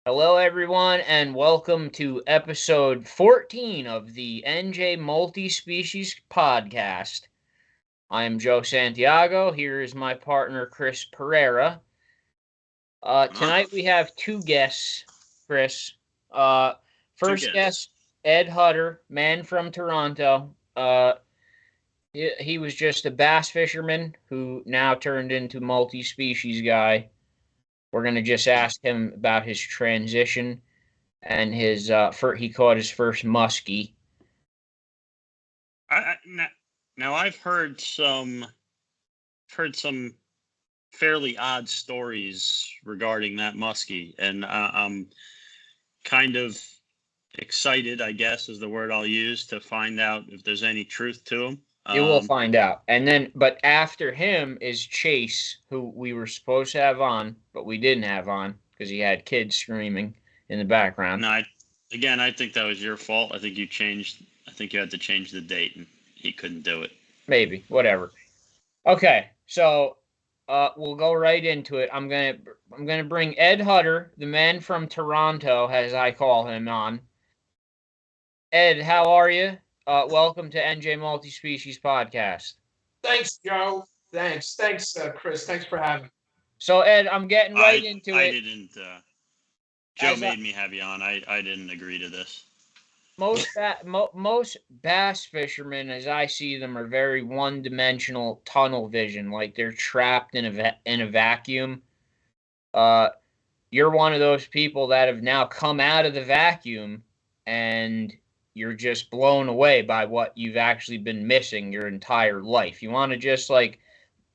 Hello, everyone, and welcome to episode 14 of the NJ Multi-Species podcast. I am Joe Santiago. Here is my partner, Chris Pereira. Ah, Tonight we have two guests, Chris. Uh, two First guests. guest, Ed Hutter, man from Toronto. He was just a bass fisherman who now turned into multi-species guy. We're going to just ask him about his transition and he caught his first muskie. Now I've heard some fairly odd stories regarding that muskie, and I'm kind of excited, I guess, is the word I'll use, to find out if there's any truth to them. You will find out. And then, but after him is Chase, who we were supposed to have on, but we didn't have on because he had kids screaming in the background. No, I think that was your fault. I think you had to change the date, and he couldn't do it. Maybe, whatever. Okay, so we'll go right into it. I'm gonna bring Ed Hutter, the man from Toronto, as I call him, on. Ed, how are you? Welcome to NJ Multi-Species Podcast. Thanks, Joe. Thanks, Chris. Thanks for having me. So, Ed, I'm getting right into I it. didn't. Joe made me have you on. I didn't agree to this. Most bass fishermen, as I see them, are very one-dimensional tunnel vision, like they're trapped in a vacuum. Uh, you're one of those people that have now come out of the vacuum, and you're just blown away by what you've actually been missing your entire life. You want to just like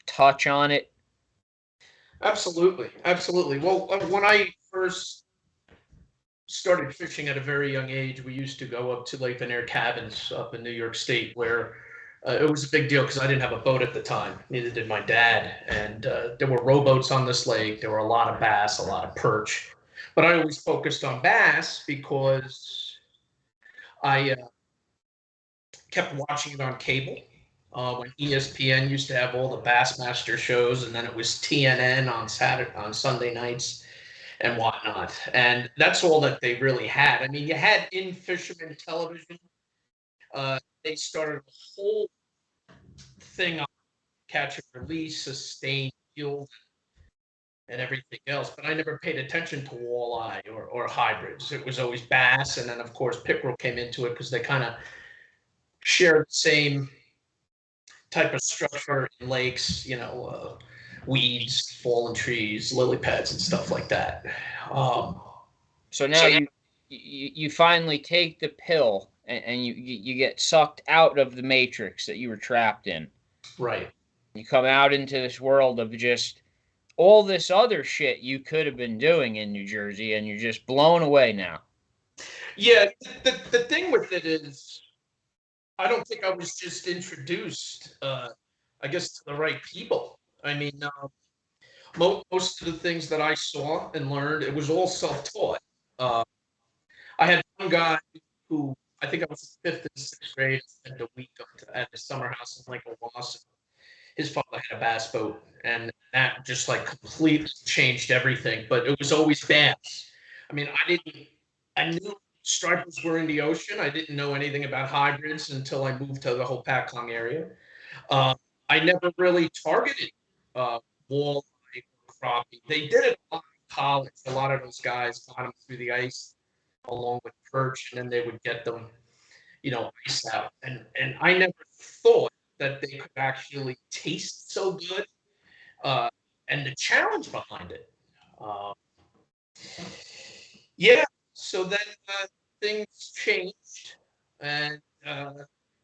touch on it? Absolutely, absolutely. Well, when I first started fishing at a very young age, we used to go up to Lake Lanier Cabins up in New York State, where it was a big deal because I didn't have a boat at the time. Neither did my dad, and there were rowboats on this lake. There were a lot of bass, a lot of perch, but I always focused on bass because I kept watching it on cable. When ESPN used to have all the Bassmaster shows, and then it was TNN on Sunday nights and whatnot. And that's all that they really had. I mean, you had in fisherman television. They started a whole thing on catch and release, sustain, yield, and everything else. But I never paid attention to walleye or hybrids. It was always bass, and then of course pickerel came into it because they kind of share the same type of structure in lakes, weeds, fallen trees, lily pads, and stuff like that. Um, So now so you finally take the pill and you get sucked out of the matrix that you were trapped in. right. You come out into this world of just all this other shit you could have been doing in New Jersey, and you're just blown away now. Yeah, the thing with it is, I don't think I was just introduced, I guess, to the right people. I mean, most of the things that I saw and learned, it was all self-taught. Uh, I had one guy who I think I was in fifth and sixth grade, spent a week at the summer house in Lake Owasso. His father had a bass boat, and that just like completely changed everything. But it was always bass. I mean, I knew stripers were in the ocean. I didn't know anything about hybrids until I moved to the Hopatcong area. Uh, I never really targeted uh, walleye or crappie. They did it a lot in college. A lot of those guys got them through the ice along with perch, and then they would get them, ice out. And I never thought that they could actually taste so good, uh, and the challenge behind it. Uh, yeah, so then things changed, and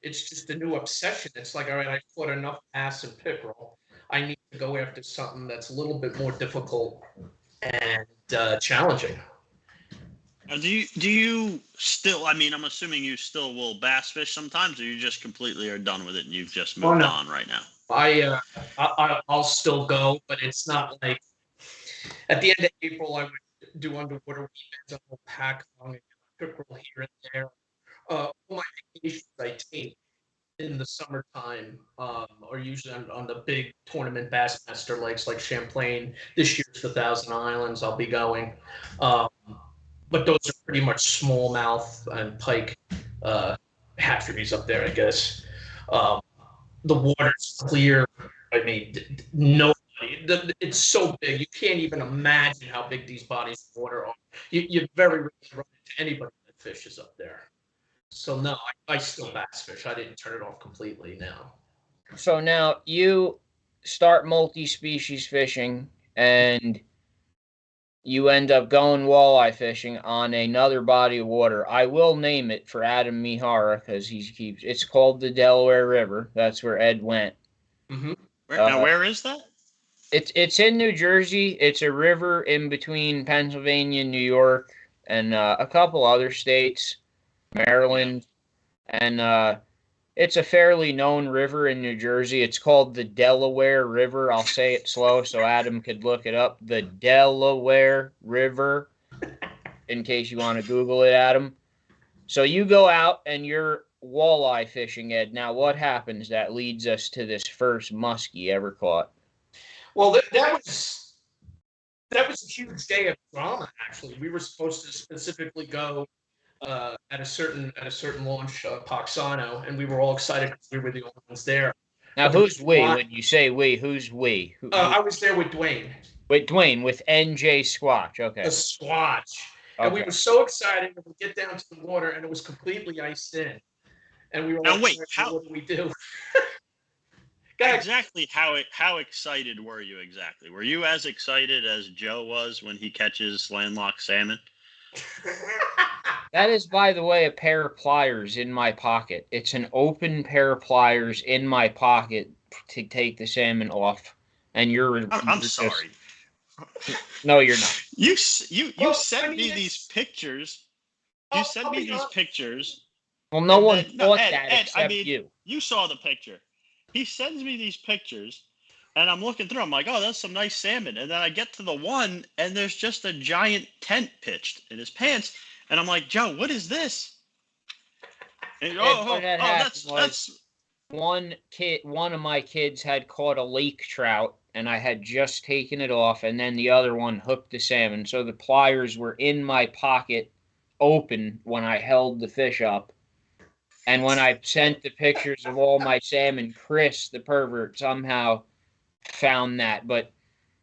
it's just a new obsession. It's like, all right, I caught enough bass and pickerel. I need to go after something that's a little bit more difficult and challenging. Do you still? I mean, I'm assuming you still will bass fish sometimes, or you just completely are done with it and you've just Oh moved no, on right now. I'll still go, but it's not like at the end of April I would do underwater weekends on the pack and pickerel here and there. All my vacations I take in the summertime are usually on the big tournament Bassmaster lakes like Champlain. This year's the Thousand Islands. I'll be going. Um, but those are pretty much smallmouth and pike hatcheries up there, I guess. The water's clear. I mean, it's so big. You can't even imagine how big these bodies of water are. You very rarely run into anybody that fishes up there. So no, I still bass fish. I didn't turn it off completely now. So now you start multi-species fishing and you end up going walleye fishing on another body of water. I will name it for Adam Mihara because it's called the Delaware River. That's where Ed went. Mm-hmm. Now, where is that? It's in New Jersey. It's a river in between Pennsylvania, New York, and a couple other states, Maryland, and it's a fairly known river in New Jersey. It's called the Delaware River. I'll say it slow so Adam could look it up. The Delaware River, in case you want to Google it, Adam. So you go out and you're walleye fishing, Ed. Now, what happens that leads us to this first muskie ever caught? Well, that was a huge day of drama. Actually, we were supposed to specifically go at a certain launch, Poxano, and we were all excited because we were the only ones there. Now, who's we? When you say we, who's we? I was there with Dwayne. With Dwayne, with NJ Squatch. Okay. The Squatch. And we were so excited when we get down to the water, and it was completely iced in. And we were now, wait, what do we do? Exactly how excited were you exactly? Were you as excited as Joe was when he catches landlocked salmon? That is, by the way, a pair of pliers in my pocket. It's an open pair of pliers in my pocket to take the salmon off. And I'm sorry. No, you're not. You sent me these pictures. You sent me these pictures. Well, no one thought that except you. You saw the picture. He sends me these pictures, and I'm looking through. I'm like, oh, that's some nice salmon. And then I get to the one, and there's just a giant tent pitched in his pants. And I'm like, Joe, what is this? And, that's one of my kids had caught a lake trout, and I had just taken it off, and then the other one hooked the salmon. So the pliers were in my pocket, open, when I held the fish up. And when I sent the pictures of all my salmon, Chris, the pervert, somehow found that. But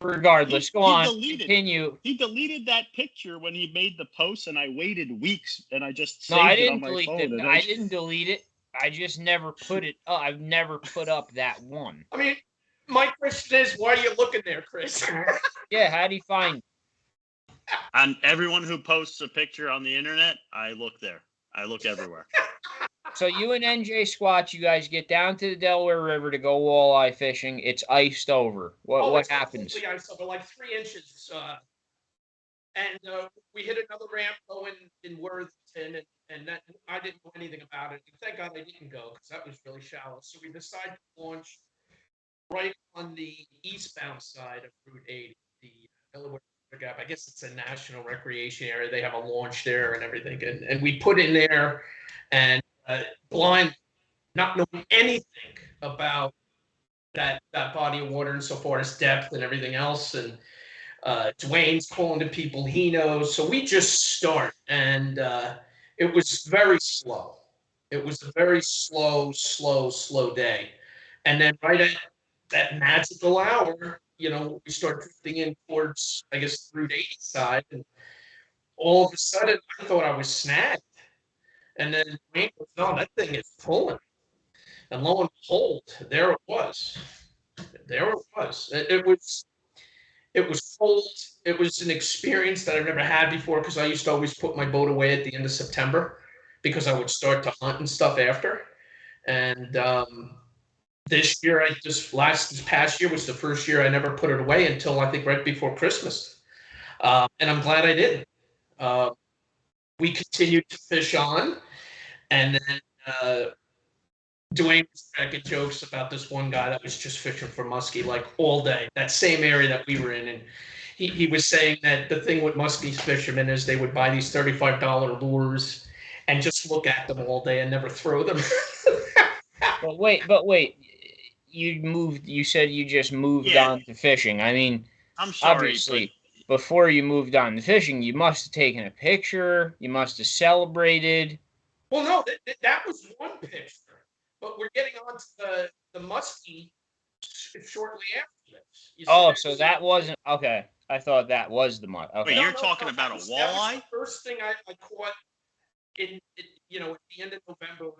regardless, continue. He deleted that picture when he made the post, and I waited weeks, and I just saved I it didn't on my delete phone. it. I didn't delete it. I just never put it up. I've never put up that one. I mean, my question is, why are you looking there, Chris? Yeah, how do you find it? And everyone who posts a picture on the internet, I look there. I look everywhere. So you and NJ Squatch, you guys get down to the Delaware River to go walleye fishing. It's iced over. What happens? It's iced over, like 3 inches. And we hit another ramp going in Worthington, and that I didn't know anything about it. And thank God I didn't go because that was really shallow. So we decided to launch right on the eastbound side of Route 80, the Delaware River Gap. I guess it's a national recreation area. They have a launch there and everything. And we put in there and blind, not knowing anything about that body of water and so far as depth and everything else. And Dwayne's calling to people he knows. So we just start, and it was very slow. It was a very slow day. And then right at that magical hour, we start drifting in towards, I guess, Route 80 side. And all of a sudden, I thought I was snagged. And then Dwayne goes, no, that thing is pulling. And lo and behold, there it was. It was cold. It was an experience that I've never had before because I used to always put my boat away at the end of September because I would start to hunt and stuff after. And this past year was the first year I never put it away until I think right before Christmas. And I'm glad I didn't. We continued to fish on, and then Dwayne was cracking jokes about this one guy that was just fishing for muskie like all day, that same area that we were in. And he was saying that the thing with muskie fishermen is they would buy these $35 lures and just look at them all day and never throw them. But wait. You said you just moved on to fishing. I mean, I'm sorry, obviously, before you moved on to fishing, you must have taken a picture. You must have celebrated. Well, no, that was one picture, but we're getting on to the muskie shortly after this. You see, Oh, so that wasn't okay. I thought that was the mud. Okay. Wait, no, you're no, talking no, about a that was walleye? the first thing I caught at the end of November,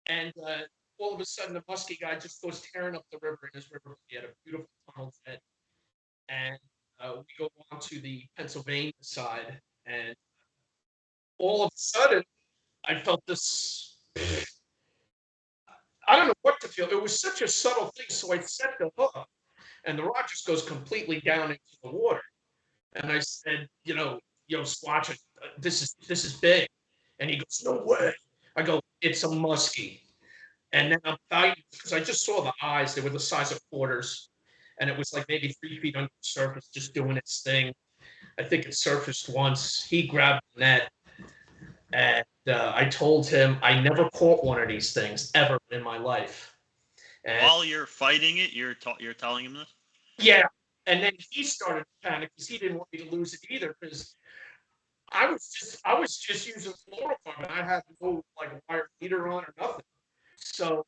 and all of a sudden the muskie guy just goes tearing up the river in his river. He had a beautiful tunnel bed, and we go on to the Pennsylvania side, and all of a sudden I felt this. I don't know what to feel. It was such a subtle thing. So I set the hook, and the rod just goes completely down into the water. And I said, Squatch, this is big. And he goes, no way. I go, it's a muskie. And then I'm fighting because I just saw the eyes. They were the size of quarters. And it was like maybe 3 feet under the surface, just doing its thing. I think it surfaced once. He grabbed the net. And I told him I never caught one of these things ever in my life. And While you're fighting it, you're telling him this? yeah. And then he started to panic because he didn't want me to lose it either. Because I was just using fluorocarbon. I had no wire leader on or nothing. So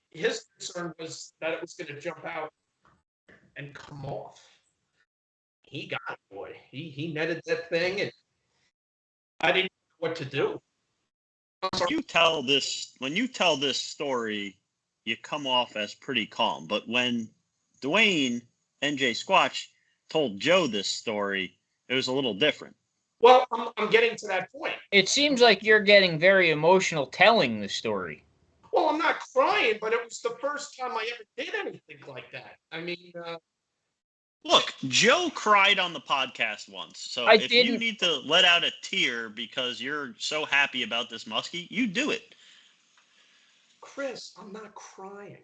his concern was that it was going to jump out and come off. He got it, boy. He netted that thing, and I didn't know what to do. When you tell this story, you come off as pretty calm. But when Dwayne, NJ Squatch, told Joe this story, it was a little different. Well, I'm getting to that point. It seems like you're getting very emotional telling the story. Well, I'm not crying, but it was the first time I ever did anything like that. I mean, look, Joe cried on the podcast once. So if you need to let out a tear because you're so happy about this muskie, you do it. Chris, I'm not crying.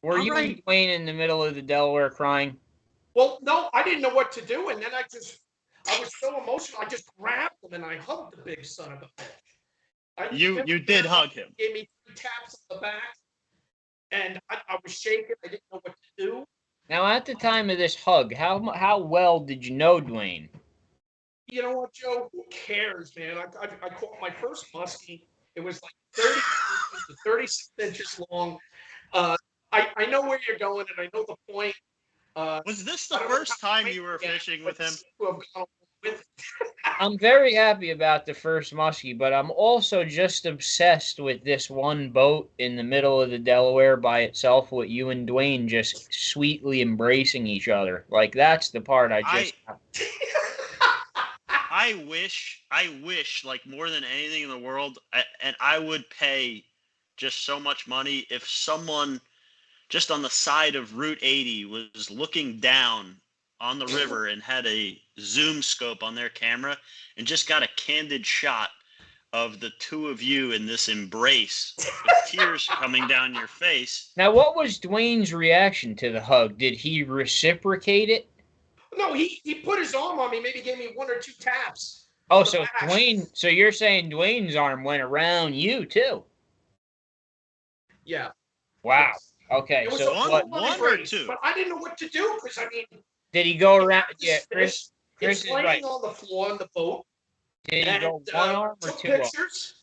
Were you and Dwayne in the middle of the Delaware crying? Well, no, I didn't know what to do, and then I was so emotional. I just grabbed him and I hugged the big son of a bitch. You did hug him. Gave me 3 taps on the back, and I was shaking. I didn't know what to do. Now, at the time of this hug, how well did you know Dwayne? You know what, Joe? Who cares, man? I caught my first muskie. It was like 30 to 36 inches long. I know where you're going, and I know the point. Was this the first time you were fishing with him? I'm very happy about the first muskie, but I'm also just obsessed with this one boat in the middle of the Delaware by itself with you and Dwayne just sweetly embracing each other. Like, that's the part I wish, like more than anything in the world, and I would pay just so much money if someone just on the side of Route 80 was looking down on the river and had a zoom scope on their camera and just got a candid shot of the two of you in this embrace with tears coming down your face. Now, what was Dwayne's reaction to the hug? Did he reciprocate it? No, he put his arm on me, maybe gave me 1 or 2 taps. Oh, so so you're saying Dwayne's arm went around you too? Yeah. Wow. Yes. Okay, so one or two? But I didn't know what to do because did he go around? Yeah, Chris is right. laying on the floor in the boat. Did he go one arm or 2 pictures.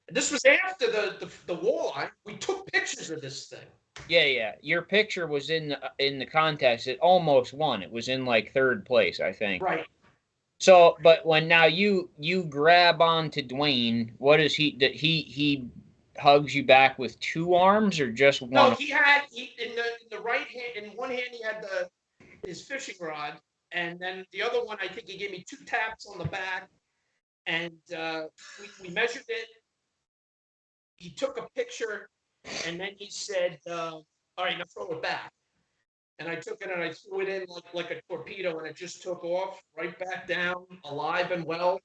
This was after the walleye. We took pictures of this thing. Yeah. Your picture was in the contest. It almost won. It was in like 3rd place, I think. Right. So, but when now you grab onto Dwayne, what is he hugs you back with 2 arms or just one? No, he in the right hand. In one hand, he had his fishing rod, and then the other one, I think he gave me 2 taps on the back, and we measured it. He took a picture, and then he said, "All right, now throw it back." And I took it and I threw it in like a torpedo, and it just took off right back down, alive and well.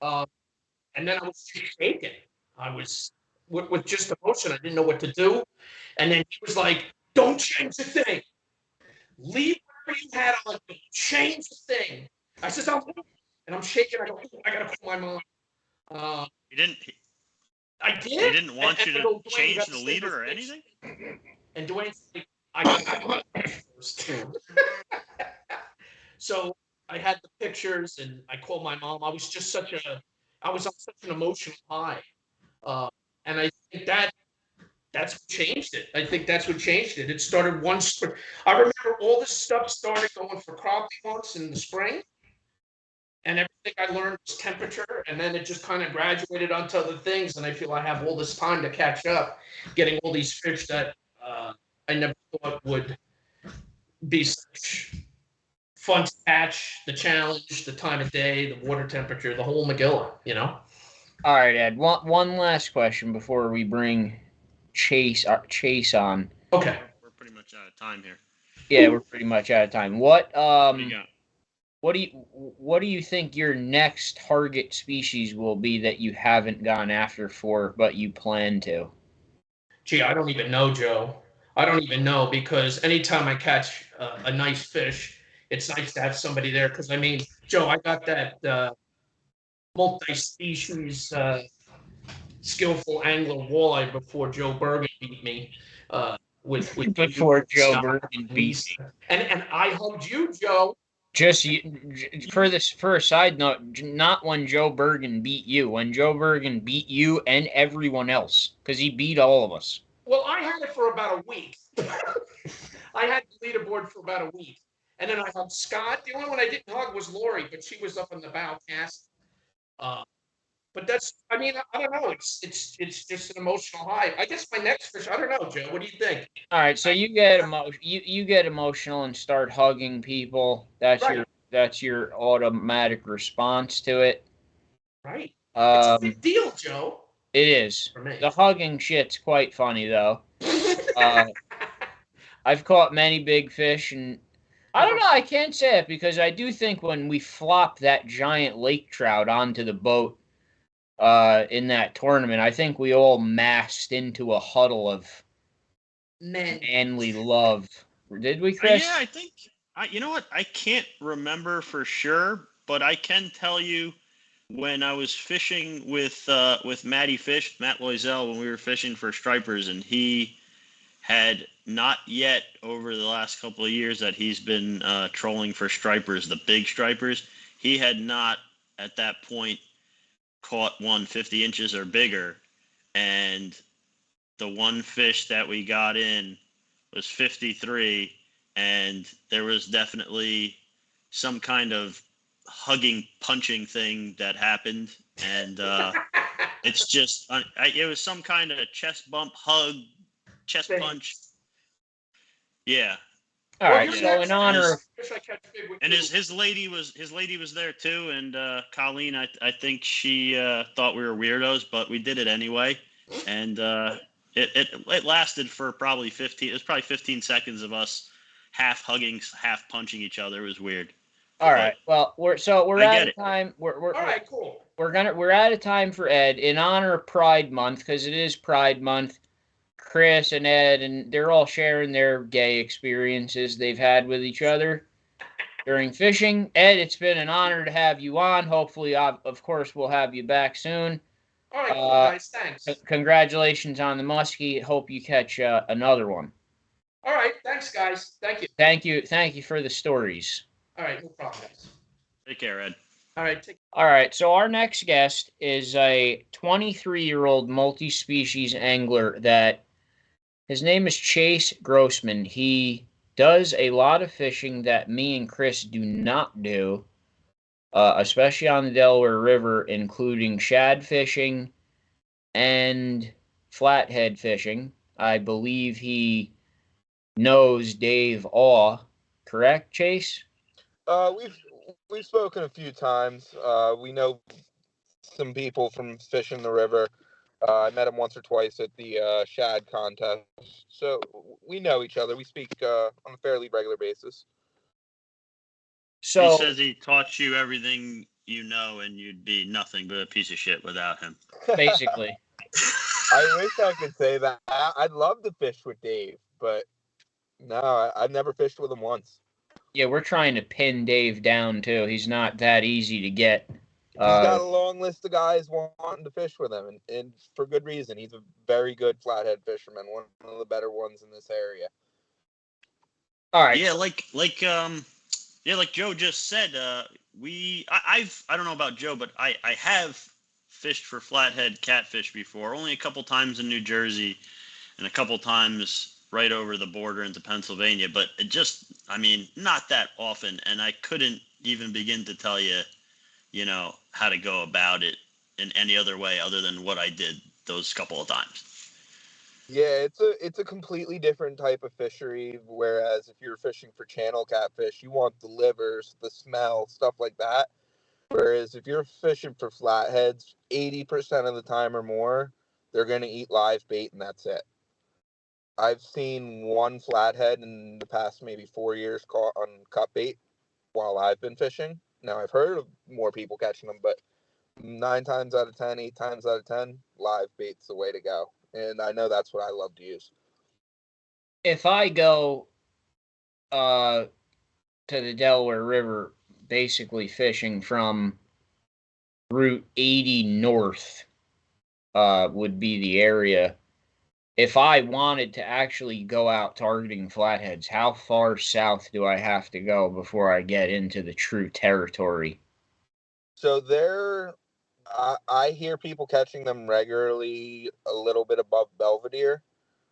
And then I was just shaking. I was with just emotion. I didn't know what to do. And then he was like, "Don't change the thing. Leave whatever you had on. Don't change the thing." I said, and I'm shaking. I go, "I gotta call my mom." He didn't. I did. He didn't want you to change the leader or anything. And Dwayne's like, "I got first." So I had the pictures, and I called my mom. I was on such an emotional high, and I think that's what changed it. I think that's what changed it. It started I remember all this stuff started going for crappie once in the spring, and everything I learned was temperature, and then it just kind of graduated onto other things. And I feel I have all this time to catch up, getting all these fish that I never thought would be such fun to catch. The challenge, the time of day, the water temperature, the whole Megillah. All right, Ed. One last question before we bring Chase on. Okay. We're pretty much out of time here. Yeah, we're pretty much out of time. What What do you got? what do you think your next target species will be that you haven't gone after for but you plan to? Gee, I don't even know, Joe. I don't even know, because anytime I catch a nice fish, it's nice to have somebody there. Because I mean, Joe, I got that multi-species skillful angler walleye before Joe Bergen beat me. With Before Joe Scott Bergen and beat Lisa. me. And I hugged you, Joe. Just for a side note, not when Joe Bergen beat you. When Joe Bergen beat you and everyone else, because he beat all of us. Well, I had it for about a week. I had the leaderboard for about a week. And then I had Scott. The only one I didn't hug was Lori, but she was up in the bow cast. But I don't know. It's just an emotional high. I guess my next fish, I don't know, Joe. What do you think? All right, so you get emotional and start hugging people. Right. That's your automatic response to it. Right. It's a big deal, Joe. It is. For me. The hugging shit's quite funny though. I've caught many big fish, and I don't know. I can't say it because I do think when we flopped that giant lake trout onto the boat in that tournament, I think we all massed into a huddle of manly love. Did we, Chris? Yeah, I think. You know what? I can't remember for sure, but I can tell you when I was fishing with Matt Loisel, when we were fishing for stripers, and he had not yet, over the last couple of years that he's been trolling for stripers, the big stripers, he had not at that point caught one 50 inches or bigger, and the one fish that we got in was 53, and there was definitely some kind of hugging, punching thing that happened, and it's just it was some kind of chest bump, hug, chest punch. Yeah. All right. So in honor of, and his lady was there too, and Colleen, I think she thought we were weirdos, but we did it anyway, and it lasted for probably 15. It was probably 15 seconds of us half hugging, half punching each other. It was weird. All right. Well, we're out of time. We're all right. Cool. We're out of time for Ed in honor of Pride Month, because it is Pride Month. Chris and Ed, and they're all sharing their gay experiences they've had with each other during fishing. Ed, it's been an honor to have you on. Hopefully, of course, we'll have you back soon. All right, cool, guys. Thanks. Congratulations on the muskie. Hope you catch another one. All right. Thanks, guys. Thank you. Thank you for the stories. All right. No problem, guys. Take care, Ed. All right. All right. So our next guest is a 23-year-old multi-species angler that his name is Chase Grossman. He does a lot of fishing that me and Chris do not do, especially on the Delaware River, including shad fishing and flathead fishing. I believe he knows Dave Awe, correct, Chase? We've spoken a few times. We know some people from fishing the river. I met him once or twice at the shad contest, so we know each other. We speak on a fairly regular basis. So he says he taught you everything you know, and you'd be nothing but a piece of shit without him. Basically. I wish I could say that. I'd love to fish with Dave, but no, I've never fished with him once. Yeah, we're trying to pin Dave down, too. He's not that easy to get. He's got a long list of guys wanting to fish with him, and for good reason. He's a very good flathead fisherman, one of the better ones in this area. All right. Yeah, like Yeah, like Joe just said, I don't know about Joe, but I have fished for flathead catfish before, only a couple times in New Jersey and a couple times right over the border into Pennsylvania, but it just, I mean, not that often, and I couldn't even begin to tell you, how to go about it in any other way other than what I did those couple of times. Yeah, it's a completely different type of fishery. Whereas if you're fishing for channel catfish, you want the livers, the smell, stuff like that. Whereas if you're fishing for flatheads, 80% of the time or more, they're going to eat live bait and that's it. I've seen one flathead in the past maybe 4 years caught on cut bait while I've been fishing. Now I've heard of more people catching them, but 9 times out of 10, 8 times out of 10, live bait's the way to go. And I know that's what I love to use. If I go to the Delaware River, basically fishing from Route 80 north would be the area. If I wanted to actually go out targeting flatheads, how far south do I have to go before I get into the true territory? So I hear people catching them regularly a little bit above Belvedere,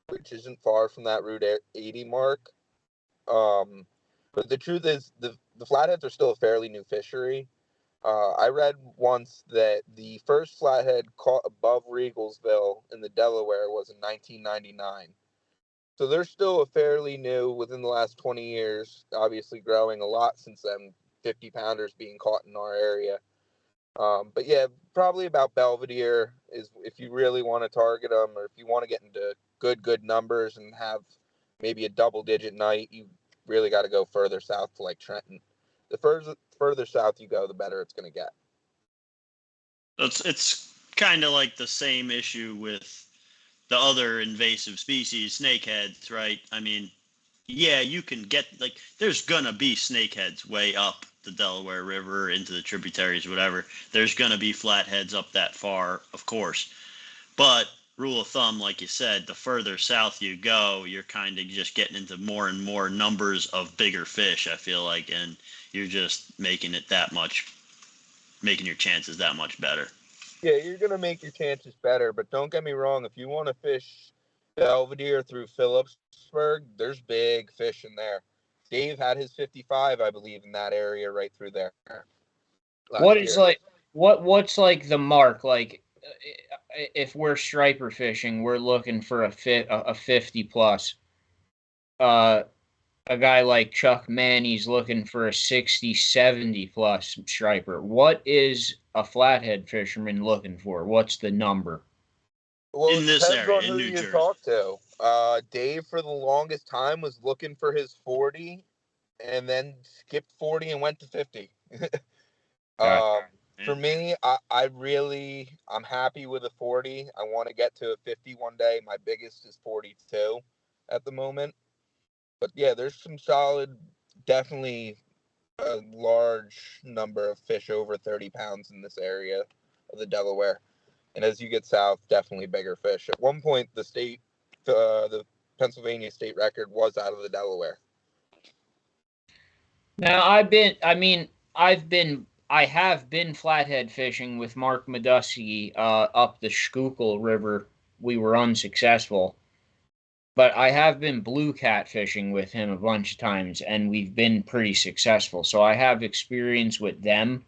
which isn't far from that Route 80 mark. But the truth is, the flatheads are still a fairly new fishery. I read once that the first flathead caught above Regalsville in the Delaware was in 1999. So they're still a fairly new within the last 20 years, obviously growing a lot since then, 50 pounders being caught in our area. But yeah, probably about Belvedere is if you really want to target them, or if you want to get into good numbers and have maybe a double-digit night, you really got to go further south to like Trenton. The further south you go, the better it's going to get. It's kind of like the same issue with the other invasive species, snakeheads, right? I mean, yeah, you can get, like, there's gonna be snakeheads way up the Delaware River into the tributaries, whatever. There's gonna be flatheads up that far, of course. But rule of thumb, like you said, the further south you go, you're kind of just getting into more and more numbers of bigger fish, I feel like, and you're just making your chances that much better. Yeah, you're going to make your chances better, but don't get me wrong. If you want to fish Belvedere through Phillipsburg, there's big fish in there. Dave had his 55, I believe, in that area right through there. What's like the mark? Like, if we're striper fishing, we're looking for a 50 plus. A guy like Chuck Manny's looking for a 60, 70 plus striper. What is a flathead fisherman looking for? What's the number? Well, in this area, in New Jersey. Talk to. Dave, for the longest time, was looking for his 40 and then skipped 40 and went to 50. For me, I'm happy with a 40. I want to get to a 50 one day. My biggest is 42 at the moment. But yeah, there's some solid, definitely a large number of fish over 30 pounds in this area of the Delaware. And as you get south, definitely bigger fish. At one point, the Pennsylvania state record was out of the Delaware. Now, I have been flathead fishing with Mark Meduski up the Schuylkill River. We were unsuccessful, but I have been blue cat fishing with him a bunch of times, and we've been pretty successful. So I have experience with them.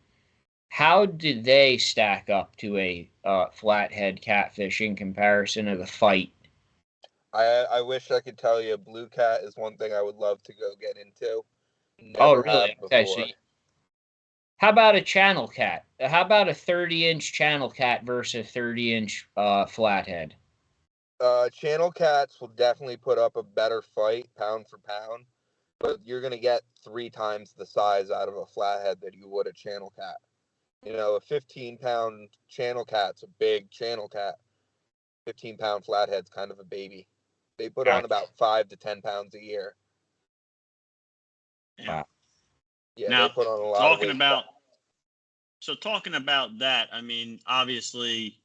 How did they stack up to a flathead catfish in comparison to the fight? I wish I could tell you blue cat is one thing I would love to go get into. Never really? Okay, so how about a channel cat? How about a 30-inch channel cat versus a 30-inch flathead? Channel cats will definitely put up a better fight pound for pound, but you're going to get 3 times the size out of a flathead that you would a channel cat. A 15-pound channel cat's a big channel cat. 15-pound flathead's kind of a baby. They put on about 5 to 10 pounds a year. Yeah. Yeah, now, they put on a lot of weight. Talking about that, I mean, obviously,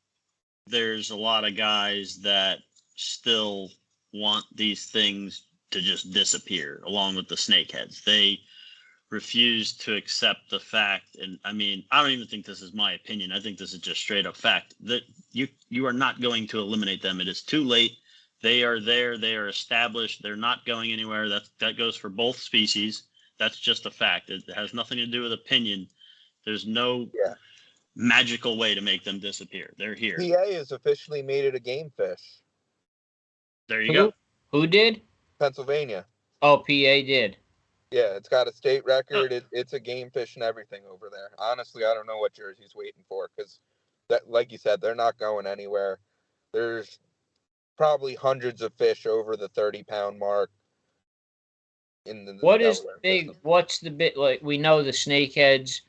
there's a lot of guys that still want these things to just disappear, along with the snakeheads. They refuse to accept the fact, and I mean, I don't even think this is my opinion. I think this is just straight up fact that you are not going to eliminate them. It is too late. They are there. They are established. They're not going anywhere. That goes for both species. That's just a fact. It has nothing to do with opinion. There's no magical way to make them disappear. They're here. PA has officially made it a game fish. There you go. Who did? Pennsylvania. Oh, PA did. Yeah, it's got a state record. It's a game fish and everything over there. Honestly, I don't know what Jersey's waiting for because, that, like you said, they're not going anywhere. There's probably hundreds of fish over the 30-pound mark. What's the bit like? We know the snakeheads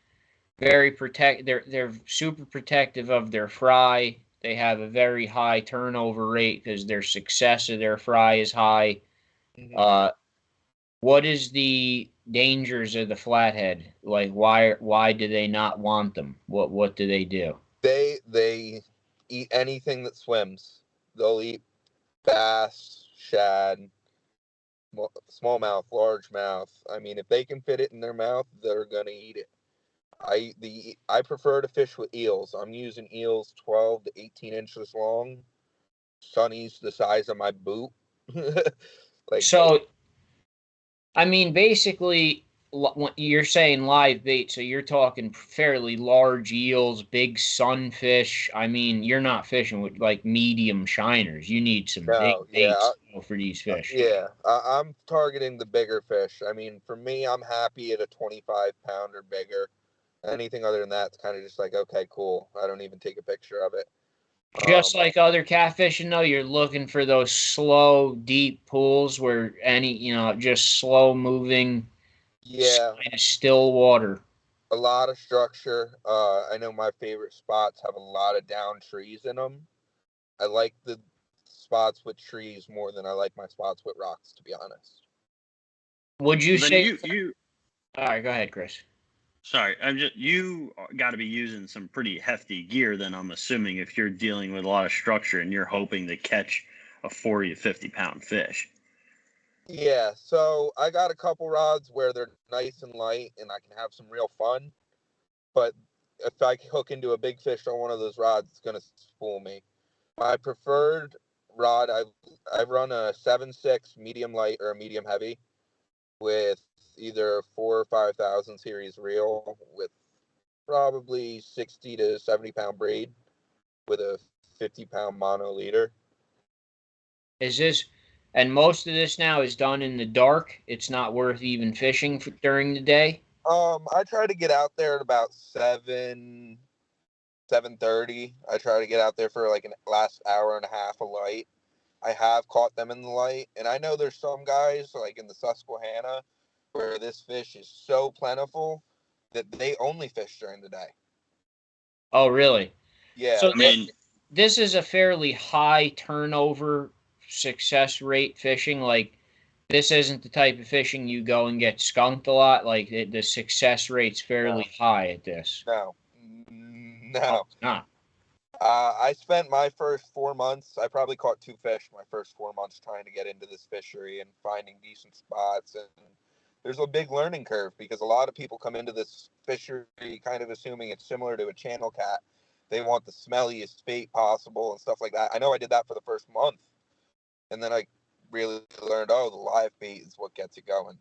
they're super protective of their fry. They have a very high turnover rate because their success of their fry is high. Mm-hmm. What is the dangers of the flathead? Like, why do they not want them? What do they do? They eat anything that swims. They'll eat bass, shad, smallmouth, largemouth. I mean, if they can fit it in their mouth, they're gonna eat it. I prefer to fish with eels. I'm using eels 12 to 18 inches long. Sunnies the size of my boot. I mean, basically, you're saying live bait, so you're talking fairly large eels, big sunfish. I mean, you're not fishing with like medium shiners. You need some big baits for these fish. Yeah, I'm targeting the bigger fish. I mean, for me, I'm happy at a 25-pound or bigger. Anything other than that, it's kind of just like, okay, cool. I don't even take a picture of it. Just like other catfishing, though, you're looking for those slow, deep pools where just slow-moving, kind of still water. A lot of structure. I know my favorite spots have a lot of down trees in them. I like the spots with trees more than I like my spots with rocks, to be honest. Would you say All right, go ahead, Chris. Sorry, you got to be using some pretty hefty gear then, I'm assuming, if you're dealing with a lot of structure and you're hoping to catch a 40 to 50-pound fish. Yeah, so I got a couple rods where they're nice and light and I can have some real fun. But if I hook into a big fish on one of those rods, it's going to spool me. My preferred rod, I run a 7.6 medium light or a medium heavy with either 4,000 or 5,000 series reel with probably 60 to 70-pound braid with a 50-pound mono leader. And most of this now is done in the dark? It's not worth even fishing during the day? I try to get out there at about 7:30. I try to get out there for like an last hour and a half of light. I have caught them in the light, and I know there's some guys like in the Susquehanna where this fish is so plentiful that they only fish during the day. Oh, really? Yeah. So this is a fairly high turnover success rate fishing. Like, this isn't the type of fishing you go and get skunked a lot. Like, the success rate's fairly high at this. No. Oh, it's not. I spent my first 4 months, I probably caught 2 fish my first 4 months trying to get into this fishery and finding decent spots. And there's a big learning curve because a lot of people come into this fishery kind of assuming it's similar to a channel cat. They want the smelliest bait possible and stuff like that. I know I did that for the first month. And then I really learned, the live bait is what gets it going.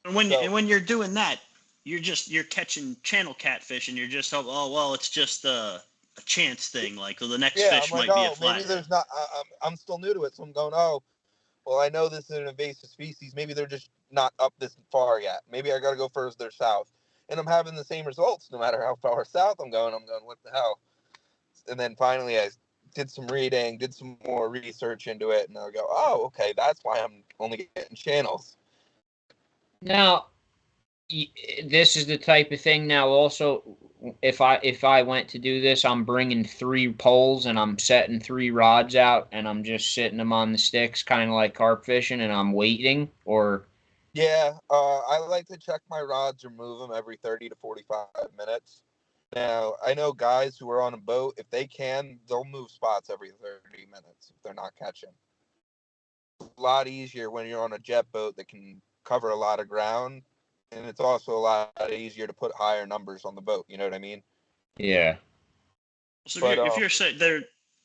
And when you're doing that, you're catching channel catfish and you're just, it's just a chance thing. Like, the next fish might be a flathead. Maybe there's not. I'm still new to it, so I'm going, I know this is an invasive species. Maybe they're just not up this far yet. Maybe I got to go further south. And I'm having the same results no matter how far south I'm going, what the hell? And then finally I did some reading, did some more research into it, and I'll go, okay, that's why I'm only getting channels. Now, this is the type of thing now also, if I went to do this, I'm bringing 3 poles and I'm setting 3 rods out and I'm just sitting them on the sticks, kind of like carp fishing, and I'm waiting, or... Yeah, I like to check my rods or move them every 30 to 45 minutes. Now, I know guys who are on a boat, if they can, they'll move spots every 30 minutes if they're not catching. It's a lot easier when you're on a jet boat that can cover a lot of ground and it's also a lot easier to put higher numbers on the boat. You know what I mean? Yeah. So But, if you're saying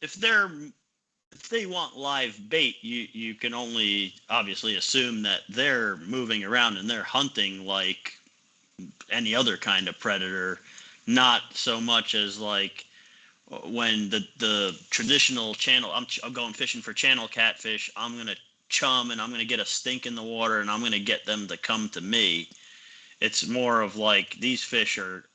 if they want live bait, you can only obviously assume that they're moving around and they're hunting like any other kind of predator, not so much as like when the traditional channel, I'm going fishing for channel catfish, I'm gonna chum and I'm gonna get a stink in the water and I'm gonna get them to come to me. It's more of like these fish are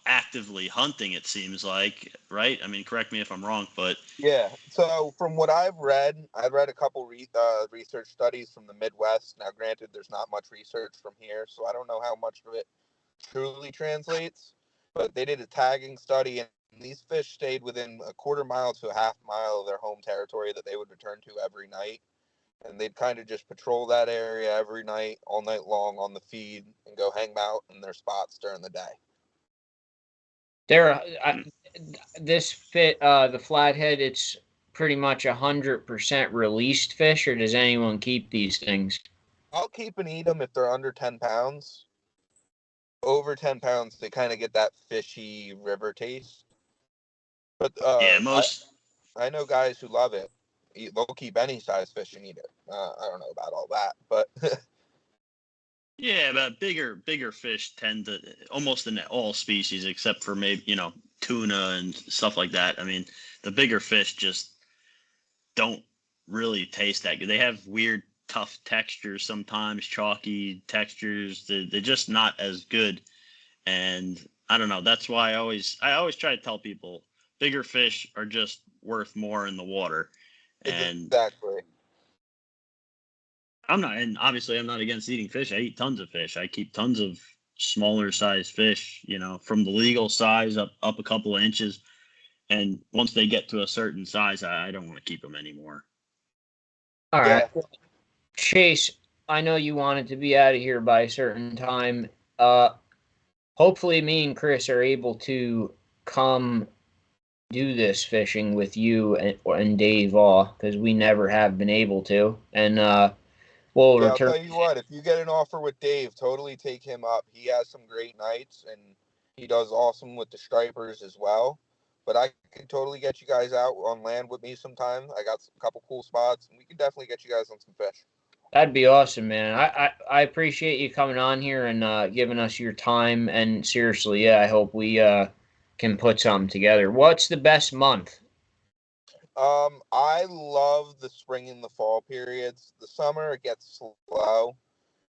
actively hunting, it seems like, right? I mean, correct me if I'm wrong, but yeah. So from what I've read a couple research studies from the Midwest. Now, granted, there's not much research from here, so I don't know how much of it truly translates. But they did a tagging study, and these fish stayed within a quarter mile to a half mile of their home territory that they would return to every night. And they'd kind of just patrol that area every night, all night long on the feed, and go hang out in their spots during the day. The flathead, it's pretty much 100% released fish, or does anyone keep these things? I'll keep and eat them if they're under 10 pounds. Over 10 pounds, they kind of get that fishy river taste. But yeah, I know guys who love it. They'll keep any size fish and eat it. I don't know about all that, but yeah, but bigger fish tend to almost in all species except for maybe tuna and stuff like that. I mean, the bigger fish just don't really taste that good. They have weird, tough textures sometimes, chalky textures. They're just not as good. And I don't know. That's why I always try to tell people bigger fish are just worth more in the water. And exactly. and obviously I'm not against eating fish. I eat tons of fish. I keep tons of smaller size fish, from the legal size up a couple of inches. And once they get to a certain size, I don't want to keep them anymore. All Yeah. right. Chase, I know you wanted to be out of here by a certain time. Hopefully me and Chris are able to come do this fishing with you and Dave all, because we never have been able to. And we'll I'll return. tell you what, if you get an offer with Dave, totally take him up. He has some great nights, and he does awesome with the stripers as well. But I can totally get you guys out on land with me sometime. I got a couple cool spots, and we can definitely get you guys on some fish. That'd be awesome, man. I appreciate you coming on here and giving us your time. And seriously, yeah, I hope we can put something together. What's the best month? I love the spring and the fall periods. The summer, it gets slow,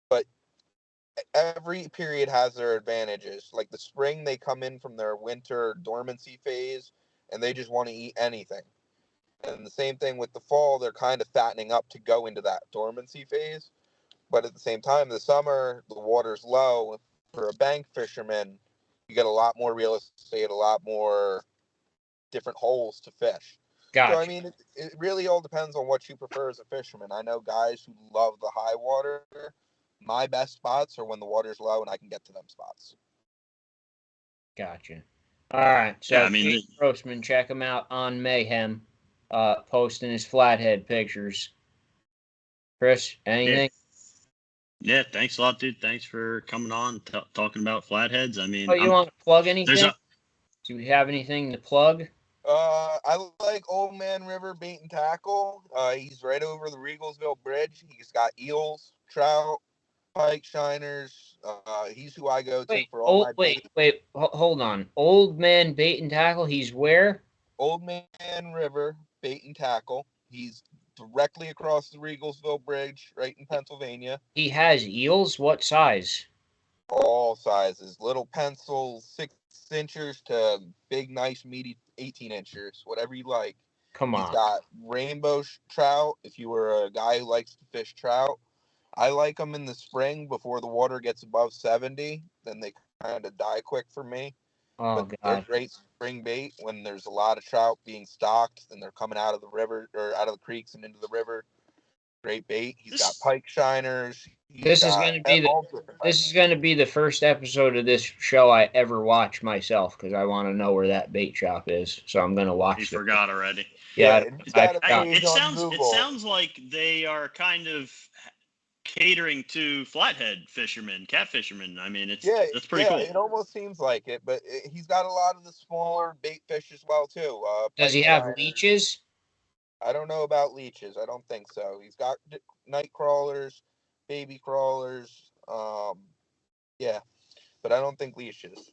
but every period has their advantages. Like the spring, they come in from their winter dormancy phase, and they just want to eat anything. And the same thing with the fall, they're kind of fattening up to go into that dormancy phase. But at the same time, the summer, the water's low. For a bank fisherman, you get a lot more real estate, a lot more different holes to fish. Gotcha. So, I mean, it really all depends on what you prefer as a fisherman. I know guys who love the high water. My best spots are when the water's low and I can get to them spots. Gotcha. All right. So, Yeah, I mean, Grossman, check him out on Mayhem, posting his flathead pictures. Chris, anything? Yeah, thanks a lot, dude. Thanks for coming on, talking about flatheads. I mean, You want to plug anything? Do we have anything to plug? I like Old Man River Bait and Tackle. He's right over the Regalsville Bridge. He's got eels, trout, pike, shiners. He's who I go to for all my bait. Hold on. Old Man Bait and Tackle. He's where? Old Man River Bait and Tackle. He's directly across the Regalsville Bridge, right in Pennsylvania. He has eels. What size? All sizes, little pencil 6-inchers to big, nice, meaty 18-inchers, whatever you like. Come on. He's got rainbow trout. If you were a guy who likes to fish trout, I like them in the spring before the water gets above 70. Then they kind of die quick for me. Oh, but God. They're great spring bait when there's a lot of trout being stocked and they're coming out of the river or out of the creeks and into the river. Great bait. He's got pike shiners. This is going to be the first episode of this show I ever watch myself because I want to know where that bait shop is. So I'm going to watch it. You forgot already. Yeah, it sounds like they are kind of catering to flathead fishermen, cat fishermen. I mean, it's pretty yeah, cool. It almost seems like it, but he's got a lot of the smaller bait fish as well too. Does he pike have liners. leeches? I don't know about leeches. I don't think so. He's got night crawlers, baby crawlers. Yeah, but I don't think leashes.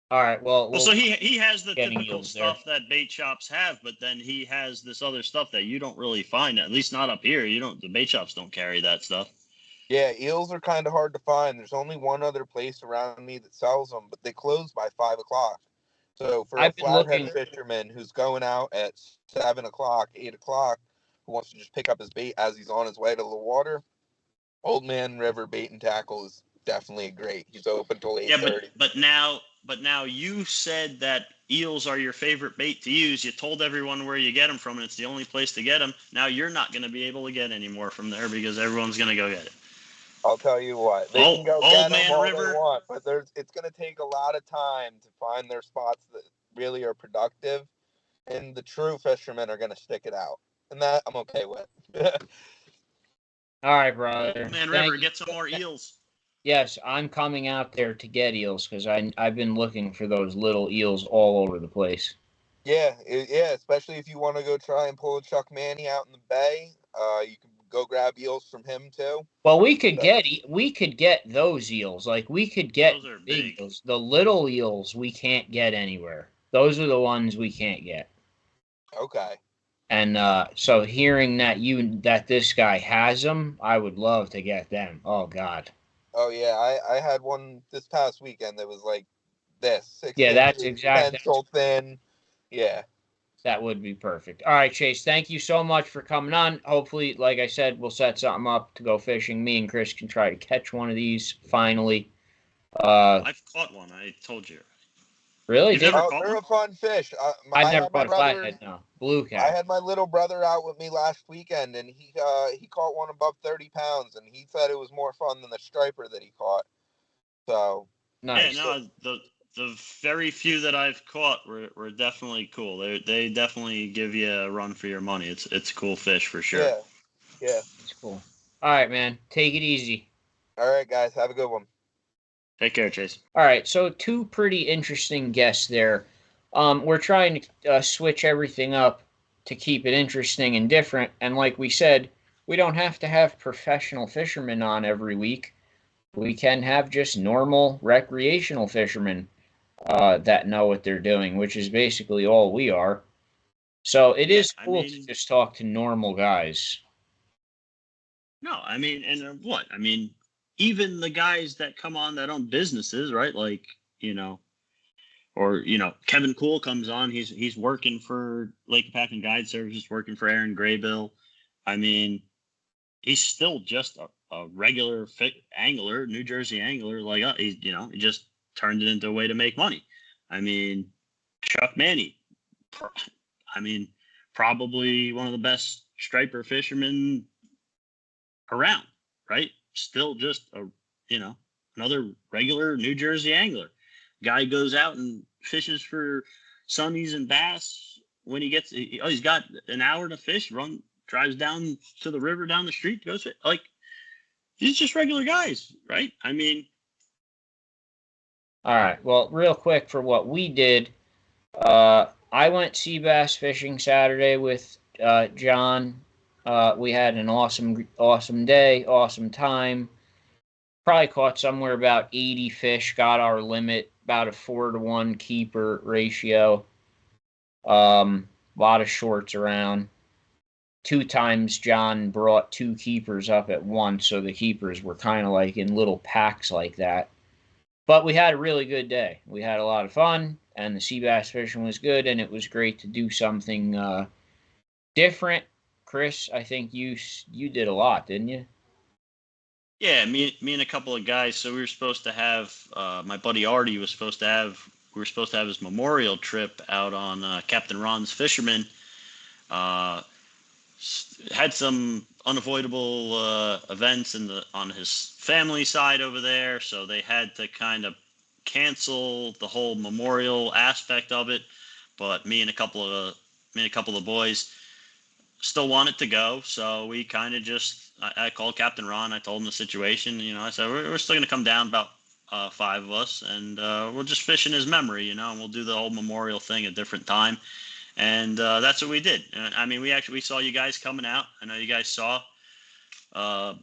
All right. Well, So he has the getting typical eels there. stuff that bait shops have, but then he has this other stuff that you don't really find. At least not up here. The bait shops don't carry that stuff. Yeah, eels are kind of hard to find. There's only one other place around me that sells them, but they close by 5 o'clock. So for I've a been flathead looking. fisherman who's going out at 7 o'clock, 8 o'clock, who wants to just pick up his bait as he's on his way to the water, Old Man River Bait and Tackle is definitely great. He's open till 8:30. Yeah, but now you said that eels are your favorite bait to use. You told everyone where you get them from, and it's the only place to get them. Now you're not going to be able to get any more from there because everyone's going to go get it. I'll tell you what, they can go get them all they want, but it's going to take a lot of time to find their spots that really are productive, and the true fishermen are going to stick it out, and that I'm okay with. All right, brother. Old Man River, get some more eels. Yes, I'm coming out there to get eels because I've been looking for those little eels all over the place. Yeah, especially if you want to go try and pull a Chuck Manny out in the bay. You can go grab eels from him too. Well, we could get those eels. Like we could get Those are big big. eels. The little eels we can't get anywhere. Those are the ones we can't get. Okay. And so hearing that this guy has them, I would love to get them. Oh God. Oh yeah, I had one this past weekend that was like this 6 Yeah, that's inches, exactly. pencil thin. Yeah. That would be perfect. All right, Chase, thank you so much for coming on. Hopefully, like I said, we'll set something up to go fishing. Me and Chris can try to catch one of these finally. I've caught one. I told you. Really? You've never caught They're one? a fun fish. I've never caught a flathead, no. Blue I cat. had my little brother out with me last weekend, and he caught one above 30 pounds, and he said it was more fun than the striper that he caught. So Nice. Yeah, no, the very few that I've caught were definitely cool. They definitely give you a run for your money. It's a cool fish for sure. yeah. It's cool. All right, man. Take it easy. All right, guys. Have a good one. Take care, Chase. All right, so two pretty interesting guests there. We're trying to switch everything up to keep it interesting and different. And like we said, we don't have to have professional fishermen on every week. We can have just normal recreational fishermen that know what they're doing, which is basically all we are. So it is cool to just talk to normal guys. No, I mean, and what? I mean, even the guys that come on that own businesses, right? Like, or Kevin Cool comes on. He's working for Lake Apache Guide Services, working for Aaron Graybill. I mean, he's still just a regular angler, New Jersey angler. Like he just turned it into a way to make money. I mean, Chuck Manny. I mean, probably one of the best striper fishermen around, right? Still just another regular New Jersey angler. Guy goes out and fishes for sunnies and bass. When he's got an hour to fish, drives down to the river down the street, goes fish. Like, these just regular guys, right? I mean, all right. Well, real quick for what we did, I went sea bass fishing Saturday with John. We had an awesome day, awesome time. Probably caught somewhere about 80 fish, got our limit, about a 4-to-1 keeper ratio. Lot of shorts around. 2 times John brought 2 keepers up at once, so the keepers were kind of like in little packs like that. But we had a really good day. We had a lot of fun, and the sea bass fishing was good, and it was great to do something different. Chris, I think you did a lot, didn't you? Yeah, me and a couple of guys. So we were supposed to have my buddy Artie was supposed to have. We were supposed to have his memorial trip out on Captain Ron's Fisherman. Had some unavoidable events on his family side over there, so they had to kind of cancel the whole memorial aspect of it. But me and a couple of boys still wanted to go, so we kind of just I called Captain Ron. I told him the situation. I said we're still going to come down, about 5 of us, and we'll just fish in his memory, and we'll do the whole memorial thing a different time. And that's what we did. I mean, we saw you guys coming out. I know you guys saw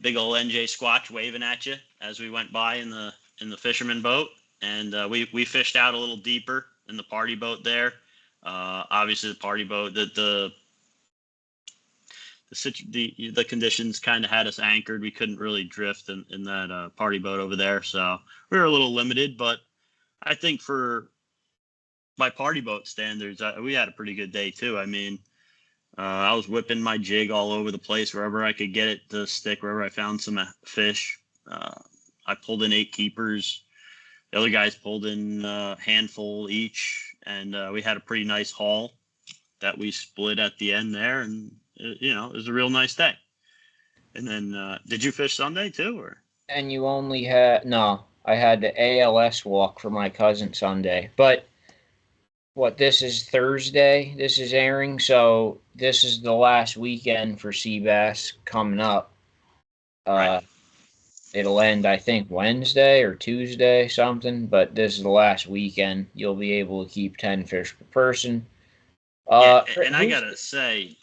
big old NJ Squatch waving at you as we went by in the fisherman boat, and we fished out a little deeper in the party boat there. Obviously, the party boat, the conditions kind of had us anchored. We couldn't really drift in that party boat over there, so we were a little limited. But I think by party boat standards, we had a pretty good day too. I mean, I was whipping my jig all over the place wherever I could get it to stick, wherever I found some fish. I pulled in 8 keepers. The other guys pulled in a handful each, and we had a pretty nice haul that we split at the end there, and it was a real nice day. And then, did you fish Sunday too, or? And you only had I had the ALS walk for my cousin Sunday, but this is Thursday. This is airing, so this is the last weekend for sea bass coming up. Right. It'll end, I think, Wednesday or Tuesday, something. But this is the last weekend. You'll be able to keep 10 fish per person. And I gotta say,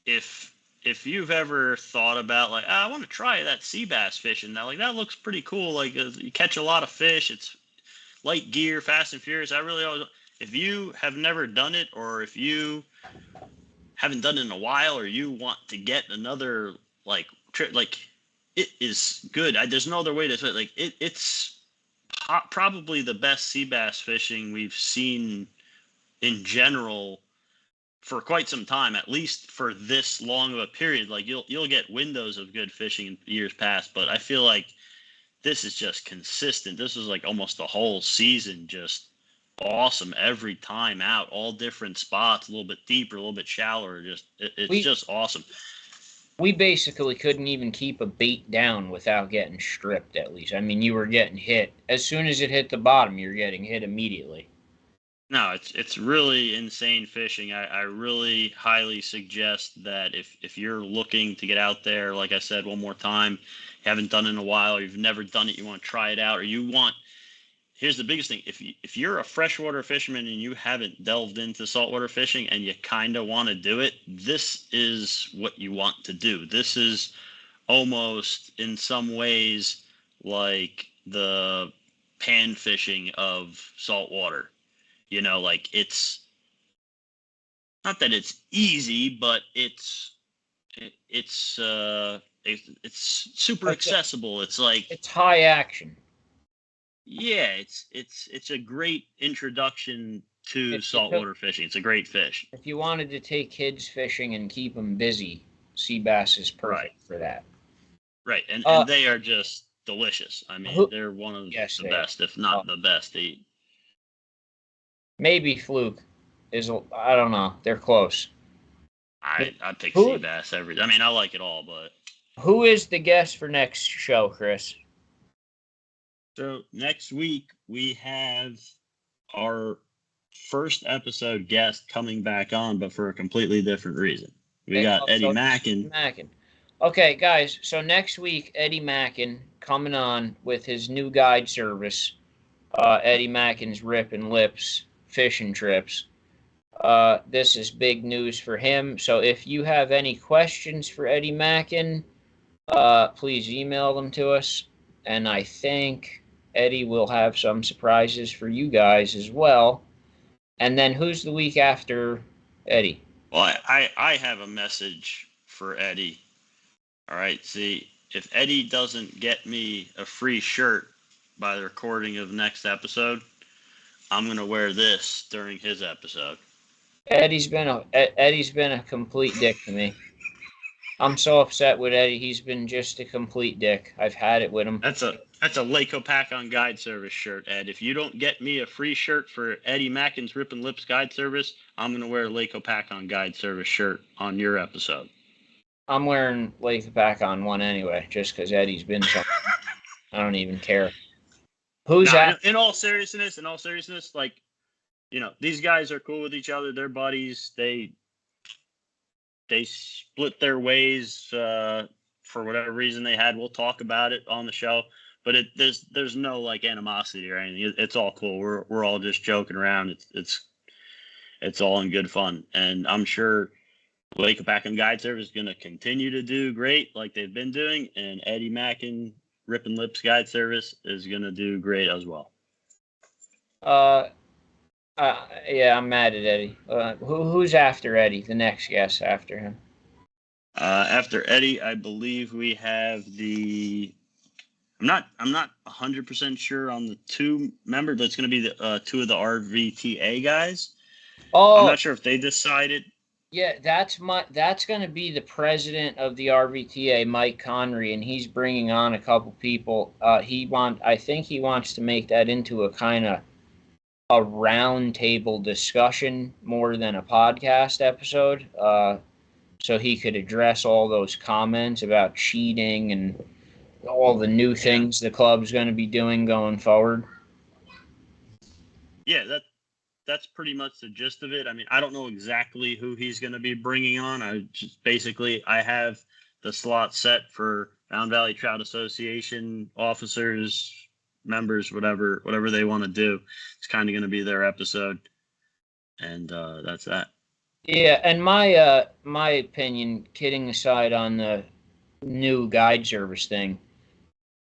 if you've ever thought about I want to try that sea bass fishing, that looks pretty cool. You catch a lot of fish. It's light gear, fast and furious. If you have never done it, or if you haven't done it in a while, or you want to get another trip, it is good. There's no other way to say it. It's probably the best sea bass fishing we've seen in general for quite some time, at least for this long of a period. You'll get windows of good fishing in years past, but I feel like this is just consistent. This is almost the whole season, just awesome every time out, all different spots, a little bit deeper, a little bit shallower. It's just awesome. We basically couldn't even keep a bait down without getting stripped, at least. I mean, you were getting hit. As soon as it hit the bottom, you're getting hit immediately. No, it's really insane fishing. I really highly suggest that if you're looking to get out there, like I said one more time, you haven't done it in a while, or you've never done it, you want to try it out, or here's the biggest thing. If you're a freshwater fisherman and you haven't delved into saltwater fishing and you kind of want to do it, this is what you want to do. This is almost in some ways like the pan fishing of saltwater. It's not that it's easy, but it's super accessible. It's high action. Yeah, it's a great introduction to saltwater fishing. It's a great fish. If you wanted to take kids fishing and keep them busy, sea bass is perfect for that. Right, and they are just delicious. I mean, they're one of the best, if not the best to eat. Maybe fluke is, I don't know. They're close. I pick sea bass I like it all, but. Who is the guest for next show, Chris? So next week we have our first episode guest coming back on, but for a completely different reason. We got Eddie Mackin. Okay, guys. So next week, Eddie Mackin coming on with his new guide service, Eddie Mackin's Rip and Lips fishing trips. This is big news for him. So if you have any questions for Eddie Mackin, please email them to us. And I think Eddie will have some surprises for you guys as well. And then who's the week after Eddie? Well, I have a message for Eddie. All right, see, if Eddie doesn't get me a free shirt by the recording of the next episode, I'm going to wear this during his episode. Eddie's been a complete dick to me. I'm so upset with Eddie. He's been just a complete dick. I've had it with him. That's a Laco Pack on Guide Service shirt, Ed. If you don't get me a free shirt for Eddie Mackin's Rip and Lips Guide Service, I'm going to wear a Laco Pack on Guide Service shirt on your episode. I'm wearing Laco Pack on one anyway, just because Eddie's been so. I don't even care. Who's that? In all seriousness, these guys are cool with each other. They're buddies. they split their ways for whatever reason they had. We'll talk about it on the show, but there's no like animosity or anything. It's all cool. We're all just joking around. It's all in good fun, and I'm sure Lake Apakan Guide Service is going to continue to do great like they've been doing, and Eddie Mackin Rippin' Lips Guide Service is going to do great as well. Yeah, I'm mad at Eddie. Who's after Eddie? The next guest after him. After Eddie, I believe we have the. I'm not 100% sure on the two members, but it's going to be the two of the RVTA guys. Oh, I'm not sure if they decided. Yeah, that's going to be the president of the RVTA, Mike Connery, and he's bringing on a couple people. I think he wants to make that into a kind of a roundtable discussion more than a podcast episode, so he could address all those comments about cheating and all the new things the club's going to be doing going forward. Yeah, that's pretty much the gist of it. I mean, I don't know exactly who he's going to be bringing on. I have the slot set for Mound Valley Trout Association officers, members, whatever they want to do. It's kind of going to be their episode, and that's that. Yeah, and my opinion, kidding aside on the new guide service thing,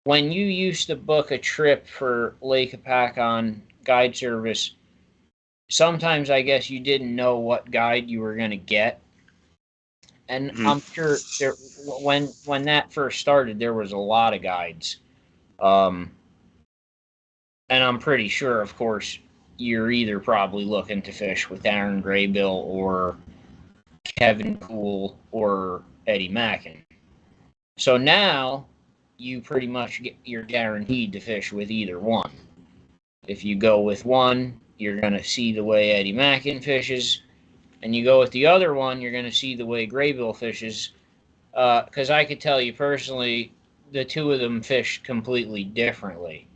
when you used to book a trip for Lake Apakan Guide Service, sometimes I guess you didn't know what guide you were going to get. And I'm sure when that first started, there was a lot of guides. And I'm pretty sure, of course, you're either probably looking to fish with Aaron Graybill or Kevin Poole or Eddie Mackin. So now you pretty much you're guaranteed to fish with either one. If you go with one, you're going to see the way Eddie Mackin fishes, and you go with the other one, you're going to see the way Graybill fishes, because I could tell you personally, the two of them fish completely differently.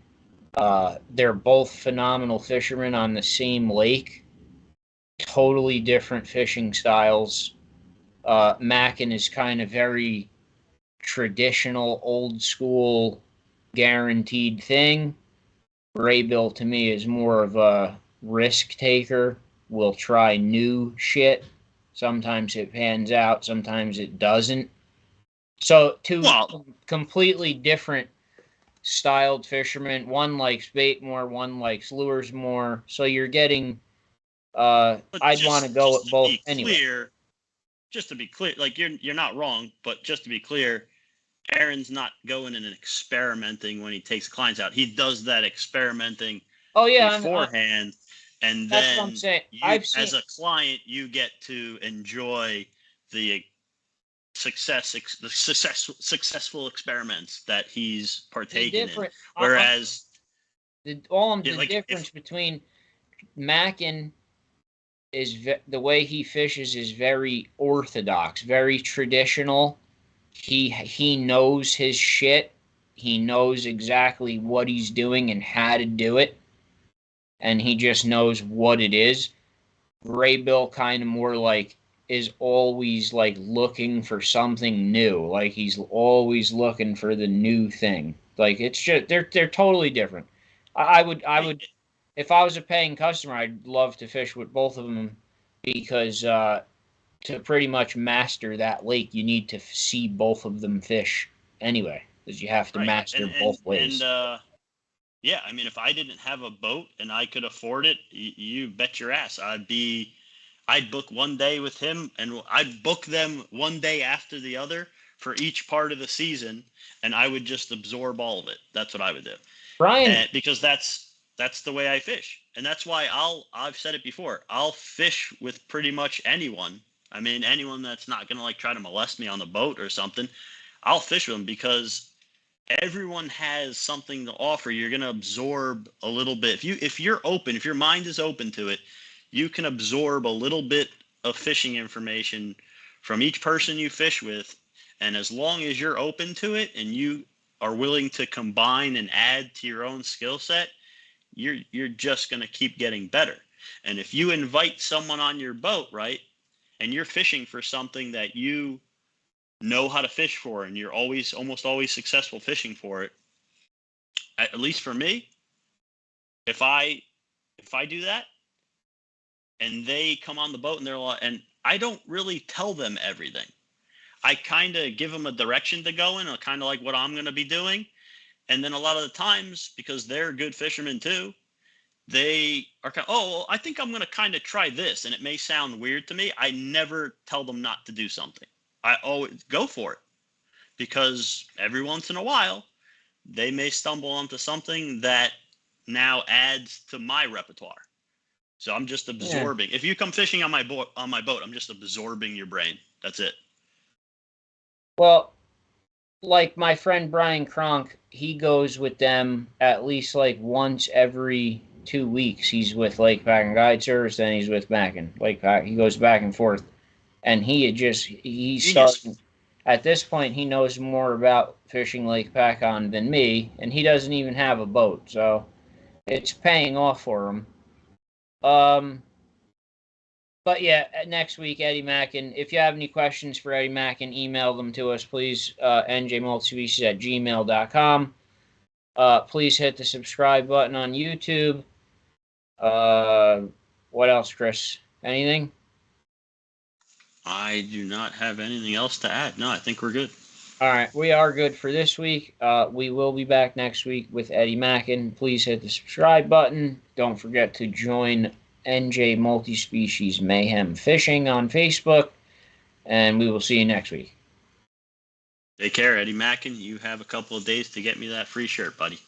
They're both phenomenal fishermen on the same lake, totally different fishing styles. Mackin is kind of very traditional, old school, guaranteed thing. Graybill to me is more of a risk taker, will try new shit. Sometimes it pans out, sometimes it doesn't. So two completely different styled fishermen. One likes bait more, one likes lures more. So you're getting I'd want to go with both anyway. Just to be clear, like you're not wrong, but just to be clear, Aaron's not going and experimenting when he takes clients out. He does that experimenting beforehand. And that's then what I'm saying. As a client, you get to enjoy the successful experiments that he's partaking in. Whereas the difference between Mackin is the way he fishes is very orthodox, very traditional. He knows his shit. He knows exactly what he's doing and how to do it. And he just knows what it is. Graybill kind of more like is always like looking for something new. Like he's always looking for the new thing. Like it's just they're totally different. I would if I was a paying customer, I'd love to fish with both of them because to pretty much master that lake, you need to see both of them fish anyway, because you have to master both ways. And yeah, I mean, if I didn't have a boat and I could afford it, you bet your ass I'd book one day with him, and I'd book them one day after the other for each part of the season, and I would just absorb all of it. That's what I would do, Brian. Because that's the way I fish, and that's why I've said it before. I'll fish with pretty much anyone. I mean, anyone that's not gonna like try to molest me on the boat or something, I'll fish with them because everyone has something to offer. You're going to absorb a little bit. If you're open, if your mind is open to it, you can absorb a little bit of fishing information from each person you fish with. And as long as you're open to it and you are willing to combine and add to your own skill set, you're just going to keep getting better. And if you invite someone on your boat, right, and you're fishing for something that you know how to fish for, and you're almost always successful fishing for it. At least for me, if I do that and they come on the boat and and I don't really tell them everything. I kind of give them a direction to go in, kind of like what I'm going to be doing. And then a lot of the times, because they're good fishermen too, they are kind of, oh, I think I'm going to kind of try this. And it may sound weird to me. I never tell them not to do something. I always go for it, because every once in a while, they may stumble onto something that now adds to my repertoire. So I'm just absorbing. Yeah. If you come fishing on my boat, I'm just absorbing your brain. That's it. Well, like my friend Brian Kronk, he goes with them at least like once every 2 weeks. He's with Lake Pack Guide Service, then he's with Mackin Lake Pack. He goes back and forth, and he started. At this point, he knows more about fishing Lake Pacon than me, and he doesn't even have a boat, so it's paying off for him. But yeah, next week, Eddie Mackin. If you have any questions for Eddie Mackin, email them to us, please. NJMSP14-Should@gmail.com. Please hit the subscribe button on YouTube. What else, Chris? Anything? I do not have anything else to add. No, I think we're good. All right, we are good for this week. We will be back next week with Eddie Mackin. Please hit the subscribe button. Don't forget to join NJ Multi-Species Mayhem Fishing on Facebook, and we will see you next week. Take care, Eddie Mackin. You have a couple of days to get me that free shirt, buddy.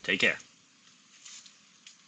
Take care.